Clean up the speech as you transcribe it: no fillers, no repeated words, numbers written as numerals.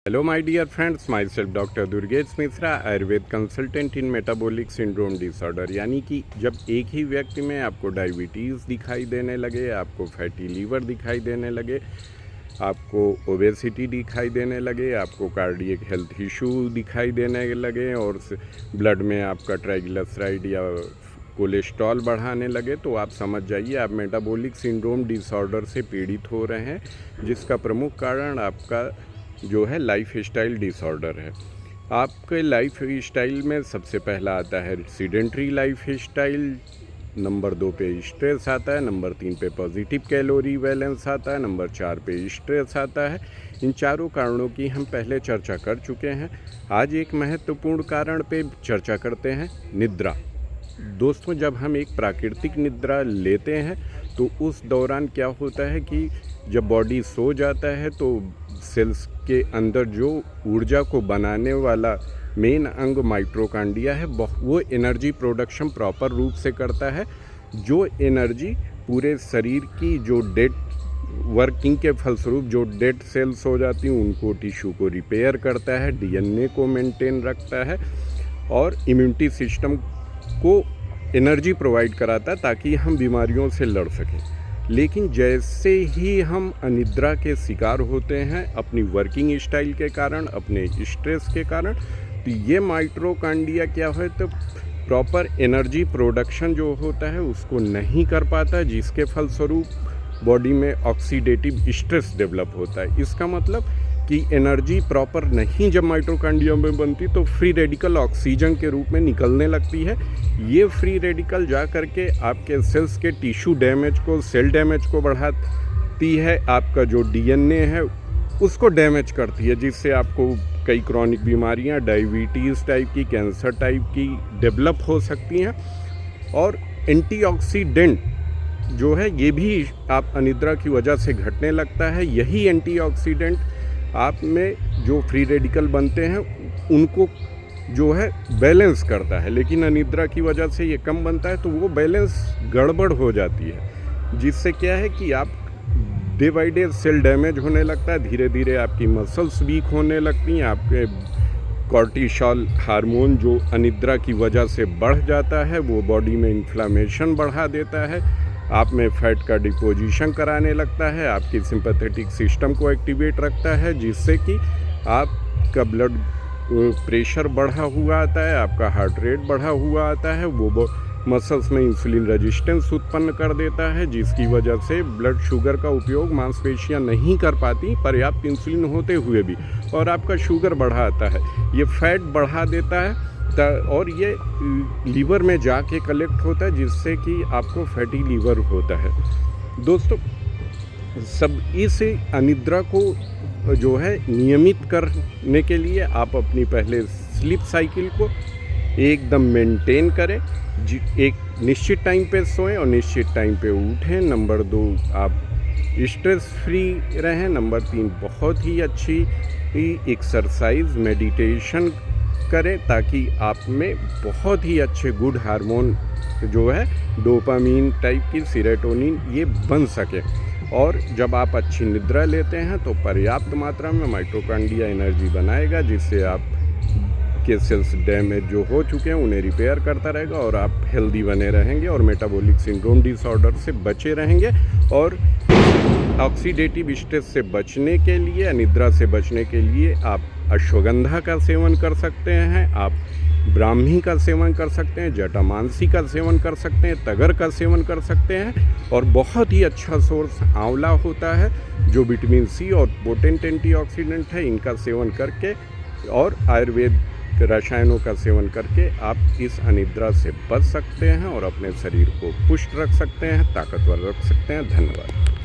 Hello my dear friends, myself doctor Durgesh Mishra, Ayurveda consultant in metabolic syndrome disorder. यानी कि जब एक ही व्यक्ति में आपको डायबिटीज़ दिखाई देने लगे, आपको फैटी लीवर दिखाई देने लगे, आपको ओबेसिटी दिखाई देने लगे, आपको कार्डियक हेल्थ इशू दिखाई देने लगे और ब्लड में आपका ट्राइग्लिसराइड या कोलेस्ट्रॉल बढ़ाने लगे, तो आप समझ जाइए आप मेटाबॉलिक सिंड्रोम डिसऑर्डर से पीड़ित हो रहे हैं, जिसका प्रमुख कारण आपका जो है लाइफ स्टाइल डिसऑर्डर है। आपके लाइफ स्टाइल में सबसे पहला आता है सीडेंट्री लाइफ स्टाइल, नंबर 2 पे स्ट्रेस आता है, नंबर 3 पे पॉजिटिव कैलोरी बैलेंस आता है, नंबर 4 पे स्ट्रेस आता है। इन चारों कारणों की हम पहले चर्चा कर चुके हैं। आज एक महत्वपूर्ण कारण पे चर्चा करते हैं, निद्रा। दोस्तों, जब हम एक प्राकृतिक निद्रा लेते हैं तो उस दौरान क्या होता है कि जब बॉडी सो जाता है तो सेल्स के अंदर जो ऊर्जा को बनाने वाला मेन अंग माइटोकॉन्ड्रिया है, वो एनर्जी प्रोडक्शन प्रॉपर रूप से करता है। जो एनर्जी पूरे शरीर की जो डेड वर्किंग के फलस्वरूप जो डेड सेल्स हो जाती हैं उनको टिश्यू को रिपेयर करता है, डीएनए को मेंटेन रखता है और इम्यूनिटी सिस्टम को एनर्जी प्रोवाइड कराता है ताकि हम बीमारियों से लड़ सकें। लेकिन जैसे ही हम अनिद्रा के शिकार होते हैं अपनी वर्किंग स्टाइल के कारण, अपने स्ट्रेस के कारण, तो ये माइटोकॉन्ड्रिया क्या है तो प्रॉपर एनर्जी प्रोडक्शन जो होता है उसको नहीं कर पाता, जिसके फलस्वरूप बॉडी में ऑक्सीडेटिव स्ट्रेस डेवलप होता है। इसका मतलब कि एनर्जी प्रॉपर नहीं जब माइटोकॉन्ड्रिया में बनती तो फ्री रेडिकल ऑक्सीजन के रूप में निकलने लगती है। ये फ्री रेडिकल जा करके आपके सेल्स के टिश्यू डैमेज को, सेल डैमेज को बढ़ाती है, आपका जो डीएनए है उसको डैमेज करती है, जिससे आपको कई क्रॉनिक बीमारियां, डायबिटीज़ टाइप की, कैंसर टाइप की डेवलप हो सकती हैं। और एंटीऑक्सीडेंट जो है ये भी आप अनिद्रा की वजह से घटने लगता है। यही एंटीऑक्सीडेंट आप में जो फ्री रेडिकल बनते हैं उनको जो है बैलेंस करता है, लेकिन अनिद्रा की वजह से ये कम बनता है तो वो बैलेंस गड़बड़ हो जाती है, जिससे क्या है कि आप day by day cell damage होने लगता है, धीरे धीरे आपकी मसल्स वीक होने लगती हैं, आपके कॉर्टिसोल हार्मोन जो अनिद्रा की वजह से बढ़ जाता है वो बॉडी में इन्फ्लामेशन बढ़ा देता है, आप में फैट का डिपोजिशन कराने लगता है, आपकी सिंपैथेटिक सिस्टम को एक्टिवेट रखता है, जिससे कि आपका ब्लड प्रेशर बढ़ा हुआ आता है, आपका हार्ट रेट बढ़ा हुआ आता है, वो मसल्स में इंसुलिन रेजिस्टेंस उत्पन्न कर देता है, जिसकी वजह से ब्लड शुगर का उपयोग मांसपेशियां नहीं कर पाती पर्याप्त इंसुलिन होते हुए भी, और आपका शुगर बढ़ा आता है, ये फैट बढ़ा देता है और ये लीवर में जाके कलेक्ट होता है, जिससे कि आपको फैटी लीवर होता है। दोस्तों, सब इस अनिद्रा को जो है नियमित करने के लिए आप अपनी पहले स्लीप साइकिल को एकदम मेंटेन करें, एक निश्चित टाइम पे सोएं और निश्चित टाइम पे उठें। नंबर 2, आप स्ट्रेस फ्री रहें। नंबर 3, बहुत ही अच्छी एक्सरसाइज, मेडिटेशन करें ताकि आप में बहुत ही अच्छे गुड हार्मोन जो है डोपामीन टाइप की, सेरोटोनिन, ये बन सके। और जब आप अच्छी निद्रा लेते हैं तो पर्याप्त मात्रा में माइटोकॉन्ड्रिया एनर्जी बनाएगा, जिससे आप के सेल्स डैमेज जो हो चुके हैं उन्हें रिपेयर करता रहेगा और आप हेल्दी बने रहेंगे और मेटाबॉलिक सिंड्रोम डिसऑर्डर से बचे रहेंगे। और ऑक्सीडेटिव स्ट्रेस से बचने के लिए, अनिद्रा से बचने के लिए आप अश्वगंधा का सेवन कर सकते हैं, आप ब्राह्मी का सेवन कर सकते हैं, जटामांसी का सेवन कर सकते हैं, तगर का सेवन कर सकते हैं। और बहुत ही अच्छा सोर्स आंवला होता है जो विटामिन सी और पोटेंट एंटीऑक्सीडेंट है, इनका सेवन करके और आयुर्वेद रसायनों का सेवन करके आप इस अनिद्रा से बच सकते हैं और अपने शरीर को पुष्ट रख सकते हैं, ताकतवर रख सकते हैं। धन्यवाद।